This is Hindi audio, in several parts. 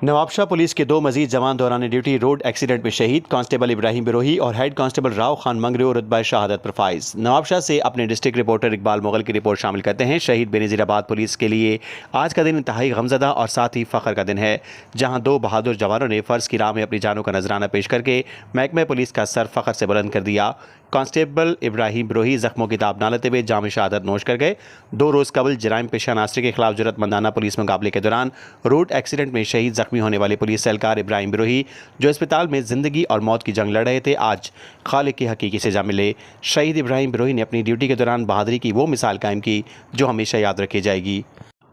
नवाबशाह पुलिस के दो मजीद जवान दौरान ड्यूटी रोड एक्सीडेंट में शहीद। कांस्टेबल इब्राहिम बिरोही और हेड कांस्टेबल राव खान मंगरियो रुतबा शहादत पर फाइज। नवाबशाह से अपने डिस्ट्रिक्ट रिपोर्टर इकबाल मुगल की रिपोर्ट शामिल करते हैं। शहीद बेनज़ीराबाद पुलिस के लिए आज का दिन इंतहाई गमज़दा और साथ ही फ़ख्र का दिन है, जहाँ दो बहादुर जवानों ने फ़र्ज़ की राह में अपनी जानों का नजराना पेश करके महकमे पुलिस का सर फ़ख्र से बुलंद कर दिया। कांस्टेबल इब्राहिम बिरोही जख्मों की ताब ना लेते हुए जाम शहादत नोश कर गए। 2 रोज़ कबल जराइम पेशा नासरी के खिलाफ जरूरतमंदाना पुलिस मुकाबले के दौरान रोड एक्सीडेंट में शहीद जख्मी होने वाले पुलिस एहलकार इब्राहिम बिरोही, जो अस्पताल में ज़िंदगी और मौत की जंग लड़ रहे थे, आज खालिक की हकीकी सज़ा मिले। शहीद इब्राहिम बिरोही ने अपनी ड्यूटी के दौरान बहादुरी की वो मिसाल कायम की जो हमेशा याद रखी जाएगी।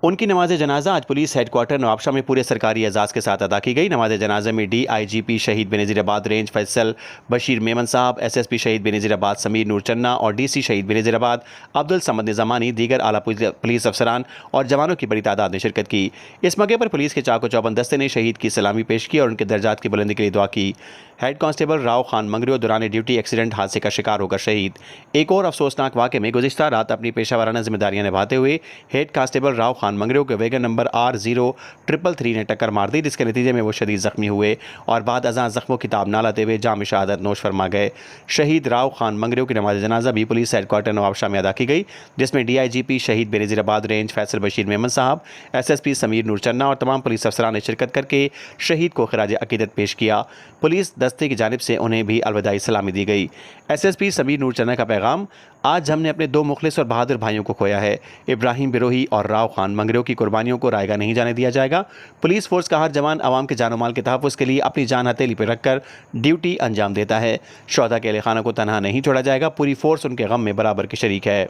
उनकी नमाज जनाजा आज पुलिस हेडक्वार्टर नवाबशाह में पूरे सरकारी एजाज़ के साथ अदा की गई। नमाज जनाजा में DIGP शहीद बेनज़ीराबाद रेंज फैसल बशीर मेमन साहब, SSP शहीद बेनज़ीराबाद समीर नूर चन्ना और DC शहीद बेनज़ीराबाद अब्दुल समद निज़ामानी, दीगर आला पुलिस अफसरान और जवानों की बड़ी तादाद ने शिरकत की। इस मौके पर पुलिस के चाको चौबंद दस्ते ने शहीद की सलामी पेश की और उनके दर्जात की बुलंदी के लिए दुआ की। हेड कांस्टेबल राव खान मंगरियो दौरान ड्यूटी एक्सीडेंट हादसे का शिकार होकर शहीद। एक और अफसोसनाक वाक़े में गुज़िश्ता रात अपनी पेशावराना जिम्मेदारियां निभाते हुए हेड कांस्टेबल राव खान मंगरियो के वैगन नंबर R0333 ने टक्कर मार दी, जिसके नतीजे में वो शदीद जख्मी हुए और बाद अज़ां जख्मों की ताब ना लाते हुए जाम शहादत नोश फरमा गए। शहीद राव खान मंगरियो की नमाज जनाजा भी पुलिस हेडक्वार्टर नवाबशाह में अदा की गई, जिसमें DIGP शहीद बेनज़ीराबाद रेंज फैसल बशीर मेमन साहब, SSP समीर नूर चन्ना और तमाम पुलिस अफसरान ने शिरकत करके शहीद को खिराज अकीदत पेश किया। पुलिस दस्ते की जानिब से उन्हें भी अलविदाई सलामी दी गई। SSP समीर नूर चन्ना का पैगाम: आज हमने अपने 2 मुखलिस और बहादुर भाइयों को खोया है। इब्राहिम बिरोही और राव खान मंगरियो की कुर्बानियों को रायगा नहीं जाने दिया जाएगा। पुलिस फोर्स का हर जवान आवाम के जान माल के तहफ़्फ़ुज़ के लिए अपनी जान हथेली पर रखकर ड्यूटी अंजाम देता है। शोहदा के अहले खाना को तनहा नहीं छोड़ा जाएगा। पूरी फोर्स उनके गम में बराबर की शरीक है।